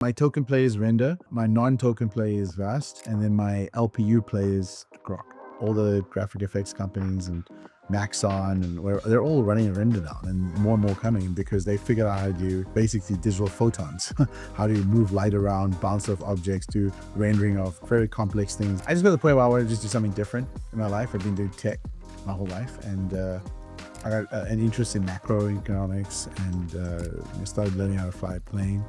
My token play is Render, my non-token play is Vast, and then my LPU play is Grok. All the graphic effects companies and Maxon and where they're all running Render now, and more coming because they figured out how to do basically digital photons, how to move light around, bounce off objects, do rendering of very complex things. I just got to the point where I want to just do something different in my life. I've been doing tech my whole life, and I got an interest in macroeconomics and started learning how to fly a plane.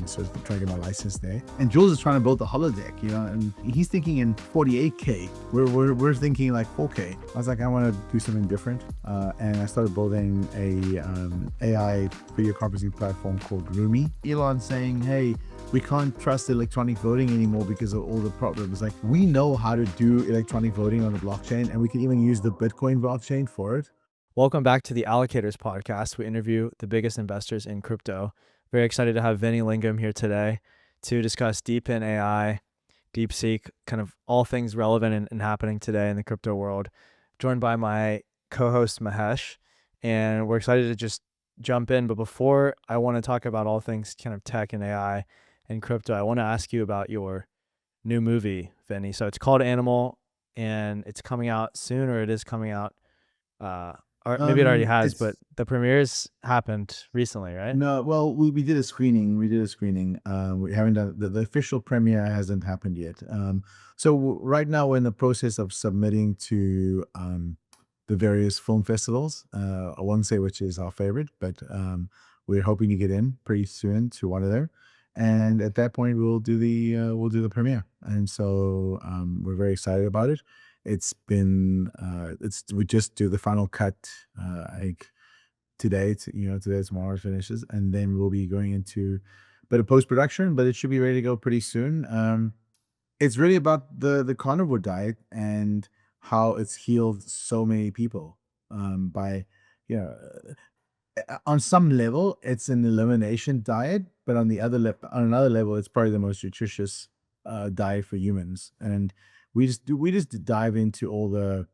So trying to get my license there. And Jules is trying to build the holodeck, and he's thinking in 48K. We're thinking like 4K. I was like, I want to do something different. And I started building a AI video conferencing platform called Rumi. Elon saying, hey, we can't trust electronic voting anymore because of all the problems. Like, we know how to do electronic voting on the blockchain, and we can even use the Bitcoin blockchain for it. Welcome back to the Allocators podcast. We interview the biggest investors in crypto. Very excited to have Vinny Lingham here today to discuss DePIN AI, DeepSeek, kind of all things relevant and happening today in the crypto world. Joined by my co-host Mahesh, and we're excited to just jump in. But before I want to talk about all things kind of tech and AI and crypto, I want to ask you about your new movie, Vinny. So it's called Animal, and it's coming out soon, or it is coming out. Or maybe it already has, but the premieres happened recently, right? No, well, we did a screening. We haven't done the official premiere hasn't happened yet. So right now we're in the process of submitting to the various film festivals. I won't say which is our favorite, but we're hoping to get in pretty soon to one of them. And at that point, we'll do the premiere. And so we're very excited about it. It's been we just do the final cut like today, tomorrow it finishes, and then we'll be going into a bit of post-production, but it should be ready to go pretty soon. It's really about the carnivore diet and how it's healed so many people by, you know, on some level, it's an elimination diet, but on another level, it's probably the most nutritious diet for humans. And we just dive into all the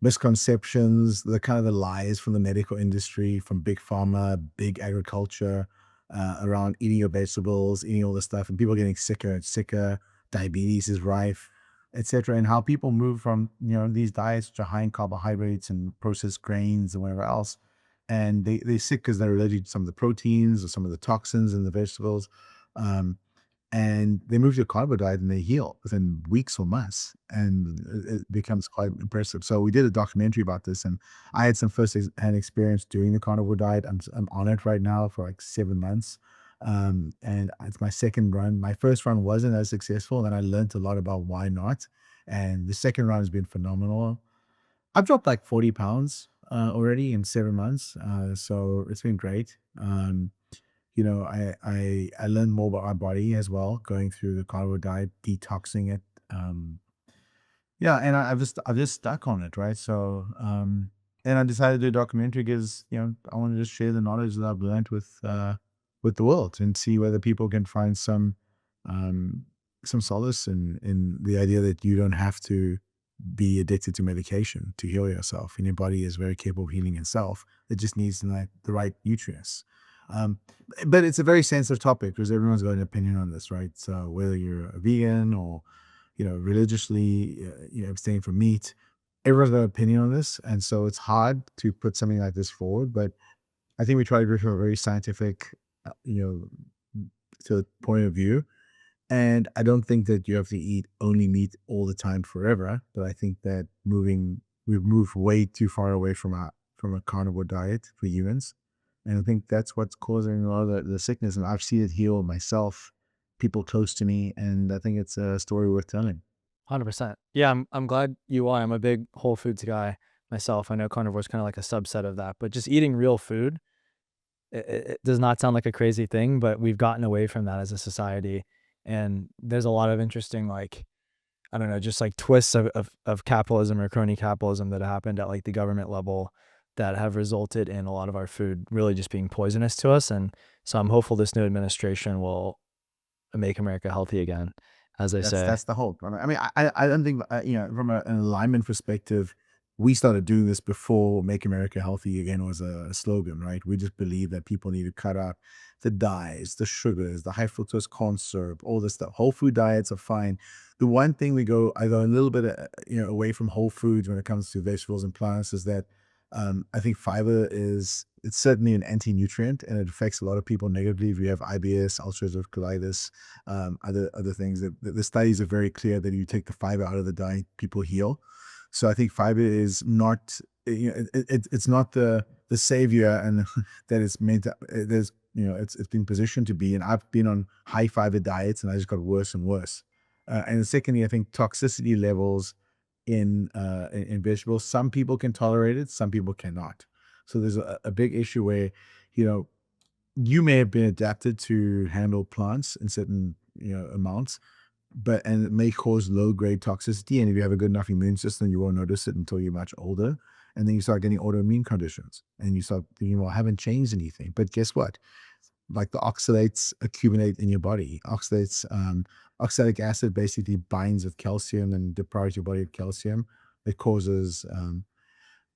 misconceptions, the kind of the lies from the medical industry, from big pharma, big agriculture, around eating your vegetables, eating all this stuff, and people getting sicker and sicker. Diabetes is rife, etc. And how people move from these diets which are high in carbohydrates and processed grains and whatever else, and they're sick because they're allergic to some of the proteins or some of the toxins in the vegetables. And they move to a carnivore diet and they heal within weeks or months, and it becomes quite impressive. So we did a documentary about this, and I had some first-hand experience doing the carnivore diet. I'm on it right now for like 7 months, and it's my second run. My first run wasn't as successful, and I learned a lot about why not. And the second run has been phenomenal. I've dropped like 40 pounds already in 7 months, so it's been great. I learned more about my body as well, going through the carnivore diet, detoxing it. Yeah, and I've just stuck on it, right? So, and I decided to do a documentary because I want to just share the knowledge that I've learned with the world and see whether people can find some solace in the idea that you don't have to be addicted to medication to heal yourself, and your body is very capable of healing itself. It just needs the right nutrients. But it's a very sensitive topic because everyone's got an opinion on this, right? So whether you're a vegan or, religiously, abstaining from meat, everyone's got an opinion on this. And so it's hard to put something like this forward, but I think we try to do it from a very scientific, to the point of view. And I don't think that you have to eat only meat all the time forever, but I think that we've moved way too far away from a carnivore diet for humans. And I think that's what's causing a lot of the sickness. And I've seen it heal myself, people close to me, and I think it's a story worth telling. 100%. Yeah, I'm glad you are. I'm a big Whole Foods guy myself. I know carnivore is kind of like a subset of that, but just eating real food, it does not sound like a crazy thing, but we've gotten away from that as a society. And there's a lot of interesting, like, I don't know, just like twists of capitalism or crony capitalism that happened at like the government level that have resulted in a lot of our food really just being poisonous to us. And so I'm hopeful this new administration will make America healthy again, as they say. That's the hope. I mean, I don't think, from an alignment perspective, we started doing this before "Make America Healthy Again" was a slogan, right? We just believe that people need to cut out the dyes, the sugars, the high fructose corn syrup, all this stuff. Whole food diets are fine. The one thing I go a little bit, away from whole foods when it comes to vegetables and plants is that I think fiber it's certainly an anti-nutrient and it affects a lot of people negatively. If you have IBS, ulcerative colitis, other things, that the studies are very clear that you take the fiber out of the diet, people heal. So I think fiber is not, it's not the savior and that it's meant to, there's, it's been positioned to be. And I've been on high fiber diets and I just got worse and worse. And secondly, I think toxicity levels in vegetables, some people can tolerate it, some people cannot. So there's a big issue where, you know, you may have been adapted to handle plants in certain, amounts, but and it may cause low grade toxicity. And if you have a good enough immune system, you won't notice it until you're much older. And then you start getting autoimmune conditions and you start thinking, well, I haven't changed anything. But guess what? Like the oxalates accumulate in your body. Oxalic acid basically binds with calcium and deprives your body of calcium. It causes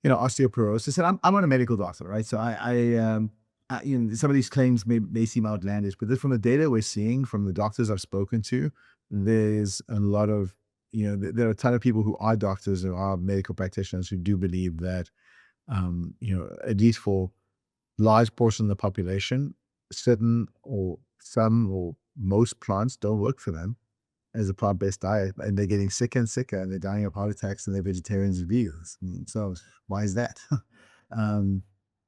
osteoporosis. And I'm not a medical doctor, right? So some of these claims may seem outlandish, but from the data we're seeing from the doctors I've spoken to, there's a lot of, there are a ton of people who are doctors or are medical practitioners who do believe that, at least for large portion of the population, certain or some or most plants don't work for them as a plant-based diet, and they're getting sicker and sicker, and they're dying of heart attacks, and they're vegetarians and vegans. So why is that? um,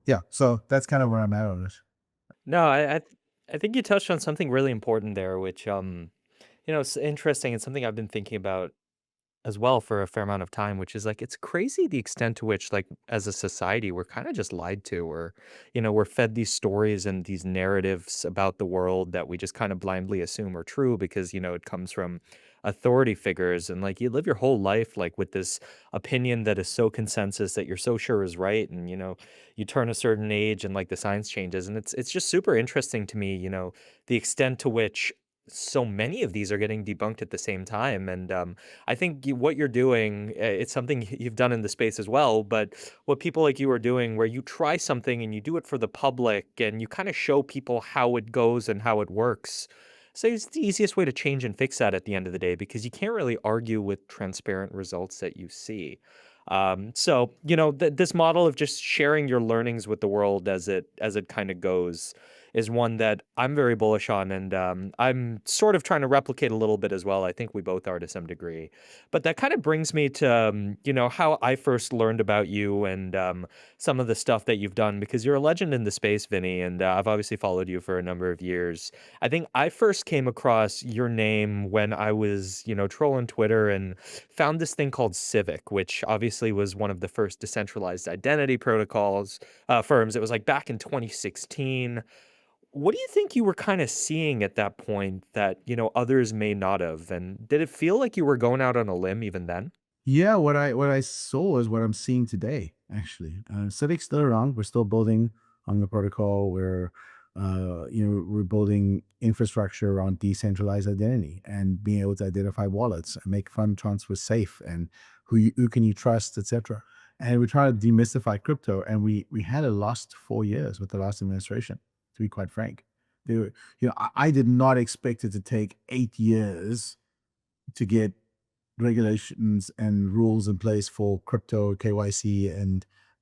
yeah, so that's kind of where I'm at on it. No, I think you touched on something really important there, which it's interesting and something I've been thinking about as well for a fair amount of time, which is like it's crazy the extent to which, like, as a society, we're kind of just lied to, or we're fed these stories and these narratives about the world that we just kind of blindly assume are true because it comes from authority figures, and like you live your whole life like with this opinion that is so consensus that you're so sure is right, and you turn a certain age and like the science changes, and it's just super interesting to me, the extent to which so many of these are getting debunked at the same time. And I think what you're doing, it's something you've done in the space as well, but what people like you are doing, where you try something and you do it for the public and you kind of show people how it goes and how it works. So it's the easiest way to change and fix that at the end of the day, because you can't really argue with transparent results that you see. So this model of just sharing your learnings with the world as it kind of goes is one that I'm very bullish on, and I'm sort of trying to replicate a little bit as well. I think we both are to some degree. But that kind of brings me to how I first learned about you, and some of the stuff that you've done, because you're a legend in the space, Vinny, and I've obviously followed you for a number of years. I think I first came across your name when I was trolling Twitter and found this thing called Civic, which obviously was one of the first decentralized identity protocols firms. It was like back in 2016. What do you think you were kinda seeing at that point that, others may not have? And did it feel like you were going out on a limb even then? Yeah, what I saw is what I'm seeing today, actually. Civic's still around. We're still building on the protocol. We're building infrastructure around decentralized identity and being able to identify wallets and make fund transfers safe and who can you trust, etc. And we're trying to demystify crypto. And we had a lost 4 years with the last administration, to be quite frank. I did not expect it to take 8 years to get regulations and rules in place for crypto KYC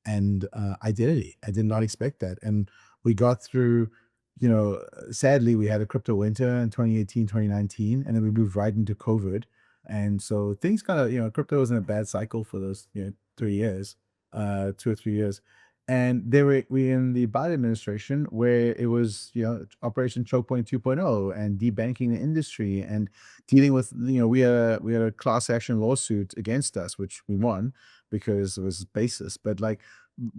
and identity. I did not expect that, and we got through. Sadly, we had a crypto winter in 2018, 2019, and then we moved right into COVID, and so things kind of crypto was in a bad cycle for those 3 years, 2 or 3 years, and we in the Biden administration where it was Operation Choke Point 2.0 and debanking the industry and dealing with we had a class action lawsuit against us, which we won because it was baseless. But like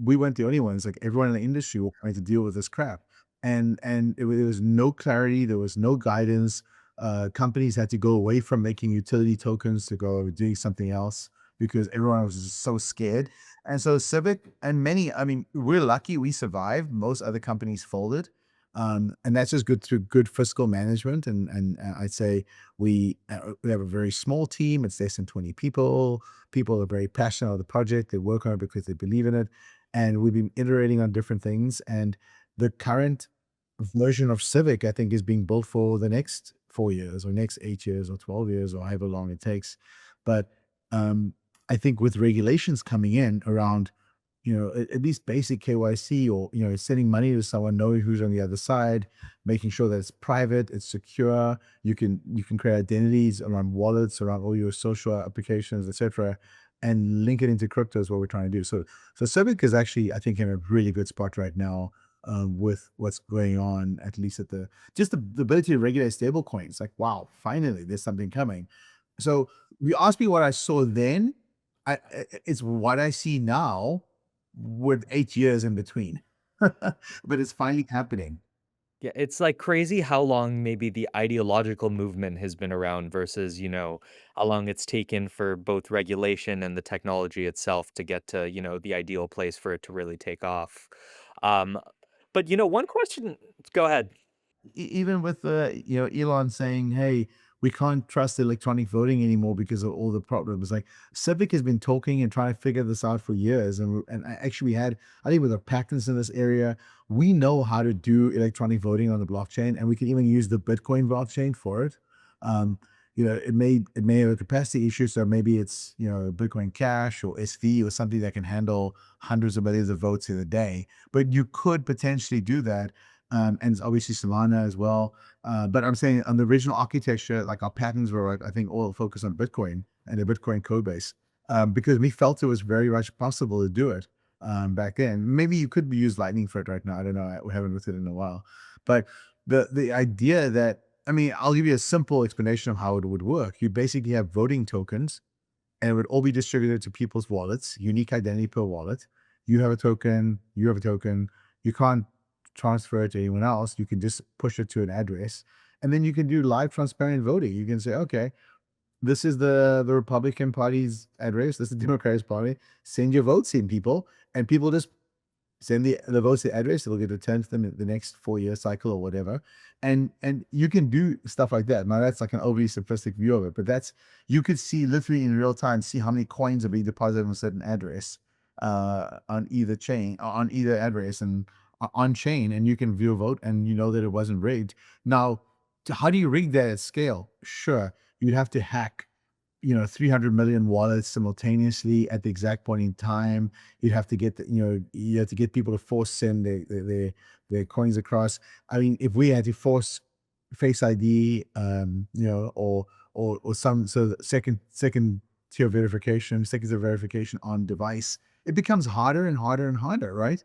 we weren't the only ones. Like everyone in the industry was trying to deal with this crap, and there was no clarity. There was no guidance. Companies had to go away from making utility tokens to go doing something else because everyone was just so scared. And so Civic and many, I mean, we're lucky we survived. Most other companies folded. And that's just good through good fiscal management. And I'd say we have a very small team. It's less than 20 people. People are very passionate about the project. They work on it because they believe in it. And we've been iterating on different things. And the current version of Civic, I think, is being built for the next 4 years or next 8 years or 12 years or however long it takes. But um, I think with regulations coming in around, at least basic KYC, or, sending money to someone, knowing who's on the other side, making sure that it's private, it's secure. You can create identities around wallets, around all your social applications, etc., and link it into crypto is what we're trying to do. So Civic is actually, I think, in a really good spot right now, with what's going on, at least at the ability to regulate stable coins. Like, wow, finally, there's something coming. So you asked me what I saw then. It's what I see now with 8 years in between. But it's finally happening. Yeah, it's like crazy how long maybe the ideological movement has been around versus, how long it's taken for both regulation and the technology itself to get to, the ideal place for it to really take off. Um, but one question, go ahead. Even with Elon saying, "Hey, we can't trust electronic voting anymore because of all the problems." Like, Civic has been talking and trying to figure this out for years, and actually we had, I think, with the patents in this area, we know how to do electronic voting on the blockchain, and we can even use the Bitcoin blockchain for it. Um, it may have a capacity issue, so maybe it's Bitcoin Cash or SV or something that can handle hundreds of millions of votes in a day. But you could potentially do that, and it's obviously Solana as well. But I'm saying on the original architecture, like, our patterns were, I think, all focused on Bitcoin and the Bitcoin code base, because we felt it was very much possible to do it back then. Maybe you could use Lightning for it right now. I don't know. We haven't looked at it in a while. But the idea that, I mean, I'll give you a simple explanation of how it would work. You basically have voting tokens, and it would all be distributed to people's wallets, unique identity per wallet. You have a token, you have a token. You can't transfer it to anyone else. You can just push it to an address. And then you can do live transparent voting. You can say, okay, this is the Republican Party's address, this is the Democratic Party. Send your votes in, people. And people just send the votes to the address. It'll get returned to them in the next 4-year cycle or whatever. And you can do stuff like that. Now, that's like an overly simplistic view of it, but that's, you could see literally in real time, see how many coins are being deposited on a certain address, on either chain, on either address, and on chain, and you can view a vote, and you know that it wasn't rigged. Now, how do you rig that at scale? Sure, you'd have to hack 300 million wallets simultaneously at the exact point in time. You'd have to you have to get people to force send their coins across. I mean, if we had to force Face ID, or some, so the second tier verification, second tier verification on device, it becomes harder and harder and harder, right?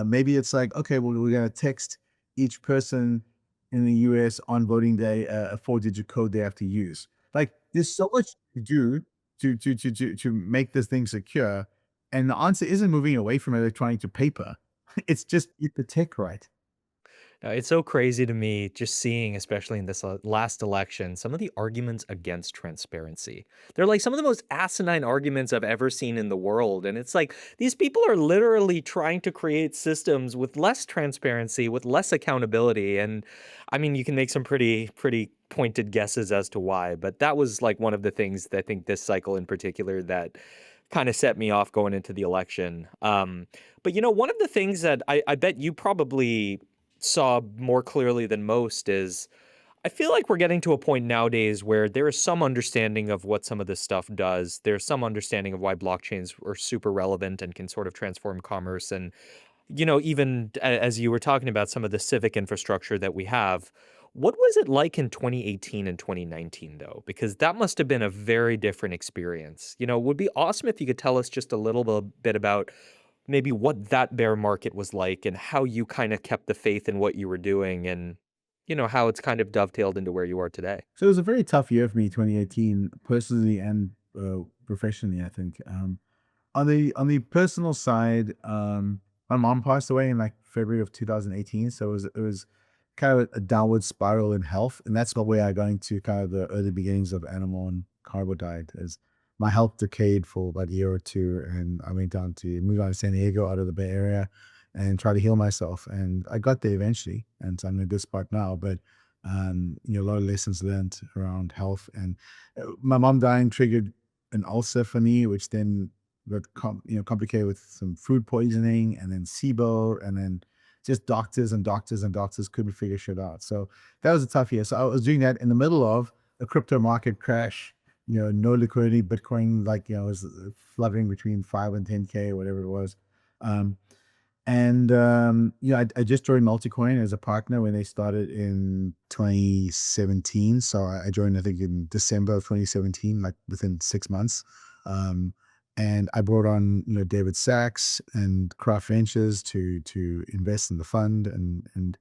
Maybe it's like, okay, well, we're gonna text each person in the US on voting day a 4-digit code they have to use. Like, there's so much to do to make this thing secure, and the answer isn't moving away from electronic to paper. It's just get the tech right. It's so crazy to me just seeing, especially in this last election, some of the arguments against transparency. They're like some of the most asinine arguments I've ever seen in the world. And it's like these people are literally trying to create systems with less transparency, with less accountability. And I mean, you can make some pretty pointed guesses as to why. But that was like one of the things that I think this cycle in particular that kind of set me off going into the election. But one of the things that I bet you probably saw more clearly than most is I feel like we're getting to a point nowadays where there is some understanding of what some of this stuff does. There's some understanding of why blockchains are super relevant and can sort of transform commerce. And, even as you were talking about some of the civic infrastructure that we have, what was it like in 2018 and 2019, though? Because that must have been a very different experience. It would be awesome if you could tell us just a little bit about maybe what that bear market was like and how you kind of kept the faith in what you were doing and, how it's kind of dovetailed into where you are today. So it was a very tough year for me, 2018, personally and professionally, I think. On the personal side, my mom passed away in like February of 2018, so it was kind of a downward spiral in health, and that's the way I got into kind of the early beginnings of animal and carbo diet. As my health decayed for about a year or two, and I moved on to San Diego, out of the Bay Area, and try to heal myself. And I got there eventually, and so I'm in a good spot now. But a lot of lessons learned around health, and my mom dying triggered an ulcer for me, which then got complicated with some food poisoning, and then SIBO, and then just doctors and doctors and doctors couldn't figure shit out. So that was a tough year. So I was doing that in the middle of a crypto market crash. No liquidity, Bitcoin was fluttering between 5 and 10K, whatever it was. Um, and I just joined Multicoin as a partner when they started in 2017. So I joined, I think, in December of 2017, like within 6 months. And I brought on David Sachs and Craft Ventures to invest in the fund, and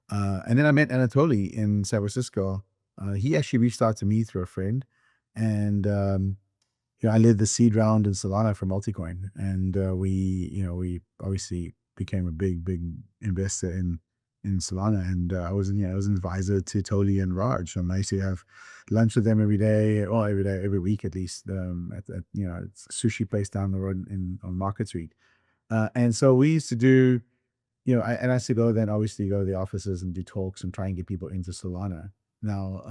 then I met Anatoly in San Francisco. He actually reached out to me through a friend, and I led the seed round in Solana for Multicoin, and we obviously became a big investor in Solana, and I was an advisor to Toli and Raj, and I used to have lunch with them every day, or every week at least, at it's a sushi place down the road on Market Street, and so we used to do, I used to go then obviously go to the offices and do talks and try and get people into Solana. Now,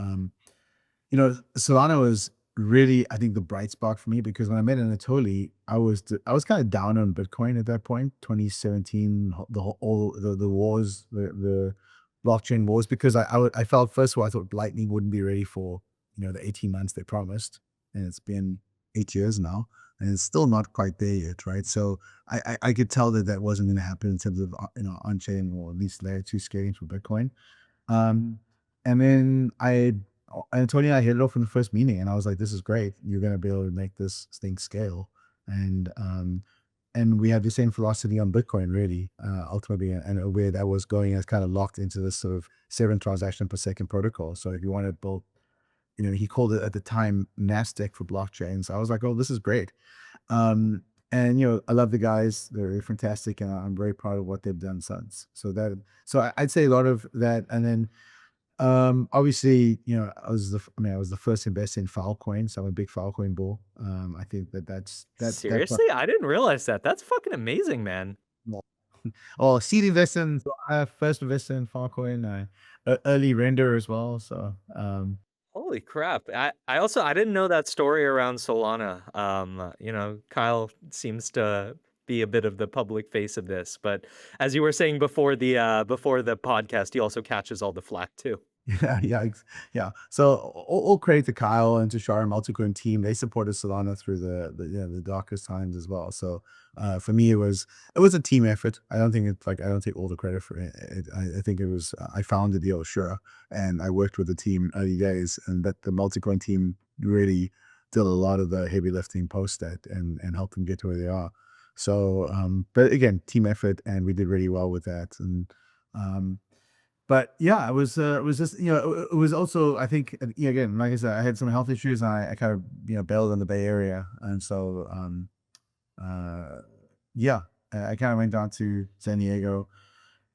Solana was really, I think, the bright spot for me, because when I met Anatoly, I was kind of down on Bitcoin at that point, 2017, the whole, all the wars, the blockchain wars, because I felt, first of all, I thought Lightning wouldn't be ready for the 18 months they promised, and it's been 8 years now, and it's still not quite there yet, right? So I could tell that wasn't going to happen in terms of on-chain, or at least layer 2 scaling for Bitcoin. And then Antonio and I hit it off in the first meeting, and I was like, "This is great. You're going to be able to make this thing scale." And we had the same philosophy on Bitcoin, really, ultimately, and where that was going is kind of locked into this sort of 7 transaction per second protocol. So if you want to build, he called it at the time NASDAQ for blockchains. I was like, "Oh, this is great." And I love the guys; they're fantastic, and I'm very proud of what they've done since. So I'd say a lot of that, and then obviously, I was the first investor in Filecoin, so I'm a big Filecoin bull. I think that's Seriously? I didn't realize that. That's fucking amazing, man. oh, seed investing. So I first invested in Filecoin, early render as well. So Holy crap. I didn't know that story around Solana. Kyle seems to be a bit of the public face of this, but as you were saying before the podcast, he also catches all the flack too. yeah. So all credit to Kyle and to Shar, Multicoin team. They supported Solana through the darkest times as well. So for me, it was a team effort. I don't think I don't take all the credit for it. I think it was, I founded the deal, sure, and I worked with the team in early days, and that the Multicoin team really did a lot of the heavy lifting post that, and helped them get to where they are. So, but again, team effort, and we did really well with that. And but yeah, it was just, it was also, I think, again, like I said, I had some health issues, and I kind of, bailed in the Bay Area. And so, yeah, I kind of went down to San Diego.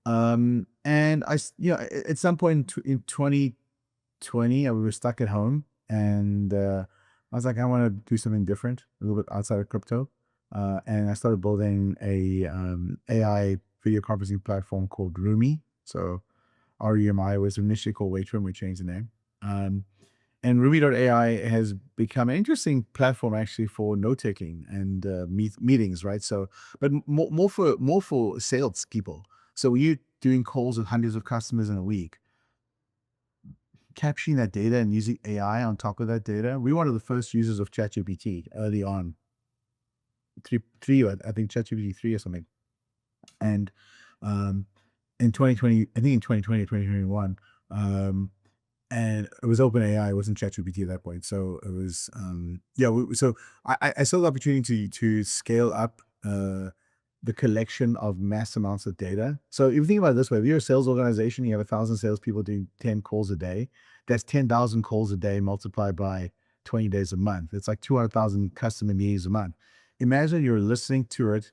And at some point in 2020, we were stuck at home, and I was like, I want to do something different, a little bit outside of crypto. And I started building a AI video conferencing platform called Rumi. So RUMI was initially called Waitroom. We changed the name. And Rumi.ai has become an interesting platform, actually, for note-taking and meetings, right? So, but more for sales people. So when you're doing calls with hundreds of customers in a week, capturing that data and using AI on top of that data. We were one of the first users of ChatGPT early on. I think ChatGPT 3 or something. And in 2020, I think in 2020 or 2021, and it was OpenAI. It wasn't ChatGPT at that point. So it was, so I saw the opportunity to scale up the collection of mass amounts of data. So if you think about it this way, if you're a sales organization, you have 1,000 salespeople doing 10 calls a day. That's 10,000 calls a day multiplied by 20 days a month. It's like 200,000 customer meetings a month. Imagine you're listening to it,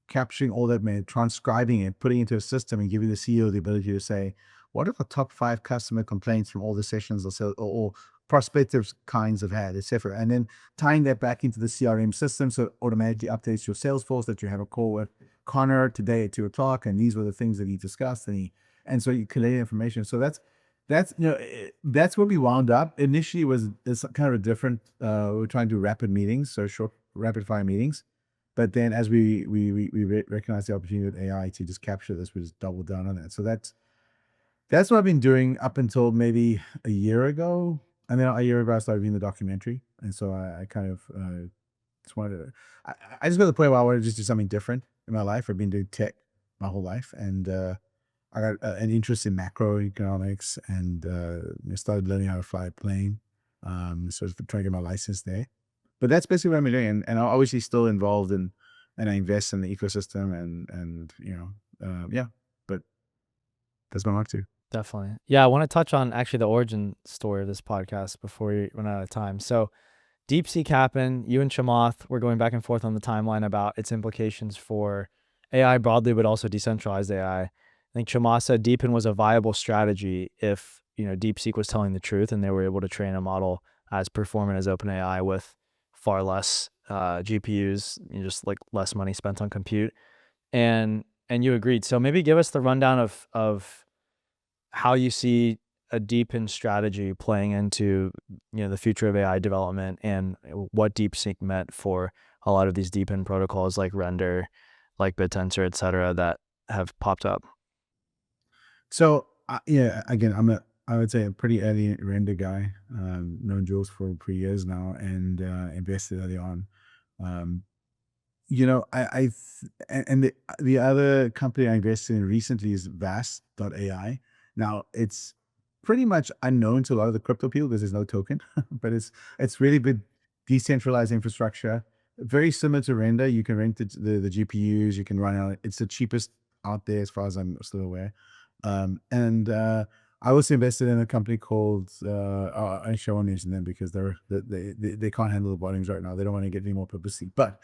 capturing all that, transcribing it, putting it into a system, and giving the CEO the ability to say, what are the top 5 customer complaints from all the sessions or prospective kinds have had, etc. And then tying that back into the CRM system, so it automatically updates your Salesforce that you have a call with. Connor today at 2 o'clock, and these were the things that he discussed, and so you collate information. So that's that's where we wound up. Initially, it's kind of a different. We were trying to do rapid meetings, so short, rapid fire meetings. But then, as we recognized the opportunity with AI to just capture this, we just doubled down on that. So that's what I've been doing up until maybe a year ago. And then a year ago, I started reading the documentary, and so I kind of just wanted to. I just got to the point where I wanted to just do something different in my life. I've been doing tech my whole life, and I got an interest in macroeconomics, and started learning how to fly a plane. So trying to get my license there. But that's basically what I'm doing, and I'm obviously still involved in, and I invest in the ecosystem, and yeah. But that's my mark too. Definitely. Yeah, I want to touch on actually the origin story of this podcast before we run out of time. So DeepSeek happened. You and Chamath were going back and forth on the timeline about its implications for AI broadly, but also decentralized AI. I think Chamath said DePIN was a viable strategy if DeepSeek was telling the truth and they were able to train a model as performant as OpenAI with far less GPUs, just like less money spent on compute. And you agreed. So maybe give us the rundown of how you see a DePIN strategy playing into the future of AI development, and what DeepSeek meant for a lot of these DePIN protocols like Render, like BitTensor, et cetera, that have popped up. So again, I would say a pretty early Render guy. Known Jules for 3 years now, and invested early on. And the other company I invested in recently is Vast.ai. Now it's pretty much unknown to a lot of the crypto people because there's no token, but it's really big decentralized infrastructure, very similar to Render. You can rent the GPUs, you can run out. It's the cheapest out there as far as I'm still aware. And I also invested in a company called actually I won't mention them because they can't handle the volumes right now. They don't want to get any more publicity. But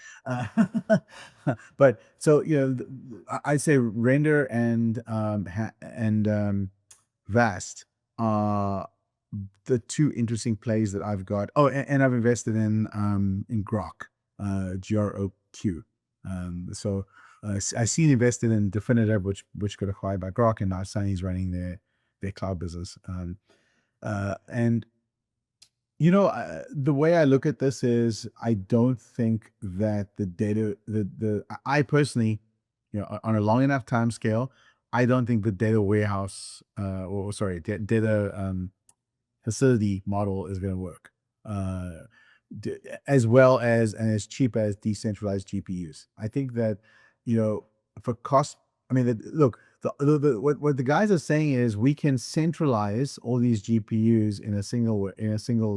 but so I'd say Render and Vast are the two interesting plays that I've got. Oh, and I've invested in Grok, GROQ. So I seen invested in Definitive, which got acquired by Grok, and now Sunny's running their cloud business. And the way I look at this is I don't think that the data, I personally, on a long enough time scale, I don't think the data warehouse, data facility model is going to work as well as and as cheap as decentralized GPUs. I think that for cost, I mean, look, what the guys are saying is we can centralize all these GPUs in a single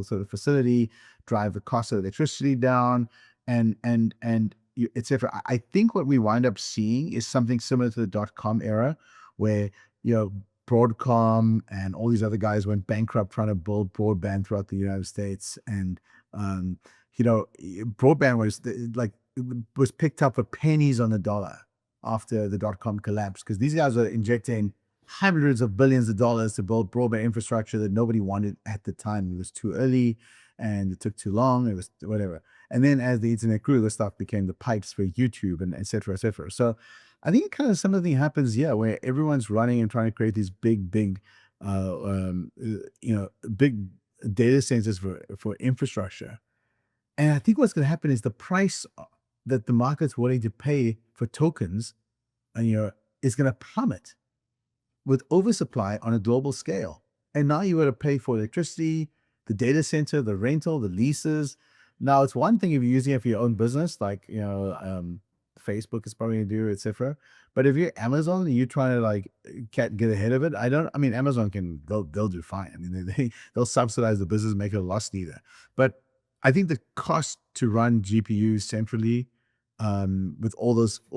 sort of facility, drive the cost of electricity down, and etc. I think what we wind up seeing is something similar to the .com era, where Broadcom and all these other guys went bankrupt trying to build broadband throughout the United States, and broadband was picked up for pennies on the dollar after the .com collapse, because these guys are injecting hundreds of billions of dollars to build broadband infrastructure that nobody wanted at the time. It was too early and it took too long. It was whatever. And then as the internet grew, the stuff became the pipes for YouTube and et cetera, et cetera. So I think kind of something happens, where everyone's running and trying to create these big data centers for infrastructure. And I think what's going to happen is the price that the market's willing to pay for tokens, is going to plummet with oversupply on a global scale. And now you got to pay for electricity, the data center, the rental, the leases. Now it's one thing if you're using it for your own business, like Facebook is probably going to do, etc. But if you're Amazon and you're trying to get ahead of it, Amazon they'll do fine. I mean, they'll subsidize the business, make it a loss leader. But I think the cost to run GPUs centrally, with all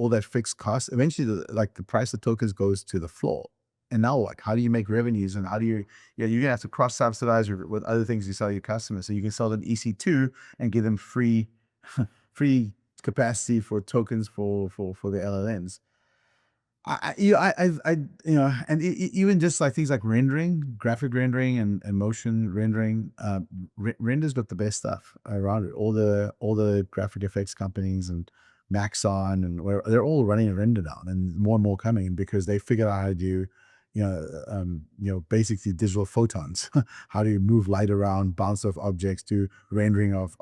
that fixed cost, eventually the price of tokens goes to the floor. And now how do you make revenues, and how do you're gonna have to cross subsidize with other things you sell your customers. So you can sell them EC2 and give them free capacity for tokens for the LLMs. Even just like things like rendering, graphic rendering, and motion rendering. Render's got the best stuff around it. All the graphic effects companies and Maxon, and where they're all running a render down, and more coming because they figured out how to do, basically digital photons. How do you move light around, bounce off objects, do rendering of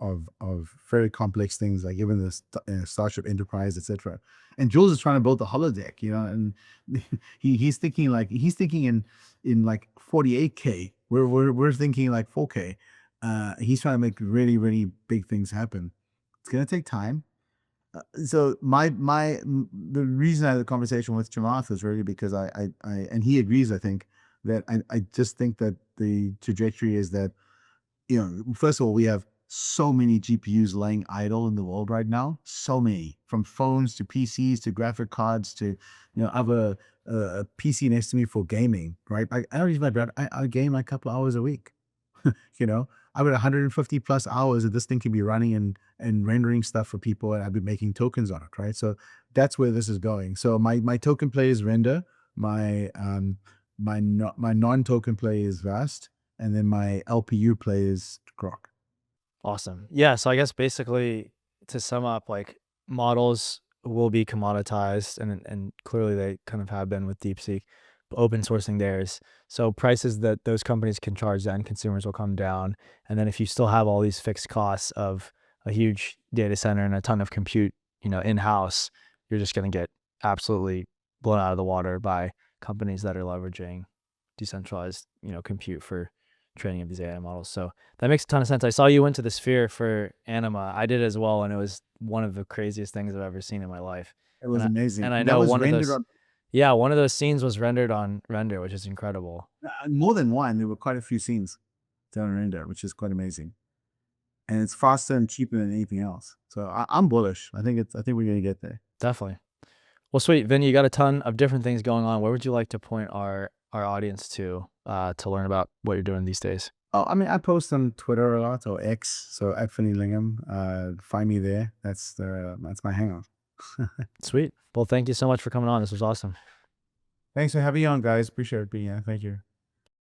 very complex things like even the Starship Enterprise, etc. And Jules is trying to build the holodeck, and he's thinking in like 48K. We're thinking like 4K. He's trying to make really, really big things happen. It's gonna take time. So the reason I had the conversation with Chamath is really because I and he agrees. I think that I just think that the trajectory is that, first of all, we have so many GPUs laying idle in the world right now. So many, from phones to PCs to graphic cards to, I have a PC next to me for gaming. Right, I don't use my brand. I game like a couple hours a week. I've got 150 plus hours that this thing can be running and rendering stuff for people, and I've been making tokens on it, right? So that's where this is going. So my token play is Render, my non-token play is Vast, and then my LPU play is Grok. Awesome. Yeah. So I guess basically to sum up, like models will be commoditized, and clearly they kind of have been with DeepSeek, open sourcing theirs. So prices that those companies can charge the end consumers will come down. And then if you still have all these fixed costs of a huge data center and a ton of compute, in-house, you're just going to get absolutely blown out of the water by companies that are leveraging decentralized, compute for training of these AI models. So that makes a ton of sense. I saw you went to the Sphere for Anima. I did as well, and it was one of the craziest things I've ever seen in my life. It was amazing. And I That know was one of rendered those, on yeah, one of those scenes was rendered on Render, which is incredible. more than one. There were quite a few scenes done on Render, which is quite amazing. And it's faster and cheaper than anything else. So I'm bullish. I think we're gonna get there. Definitely. Well, sweet, Vinny, you got a ton of different things going on. Where would you like to point our audience to learn about what you're doing these days? Oh, I mean, I post on Twitter a lot, or X, so at Vinny Lingham. Find me there. That's my hangout. Sweet. Well, thank you so much for coming on. This was awesome. Thanks for having me on, guys. Appreciate it being here. Thank you.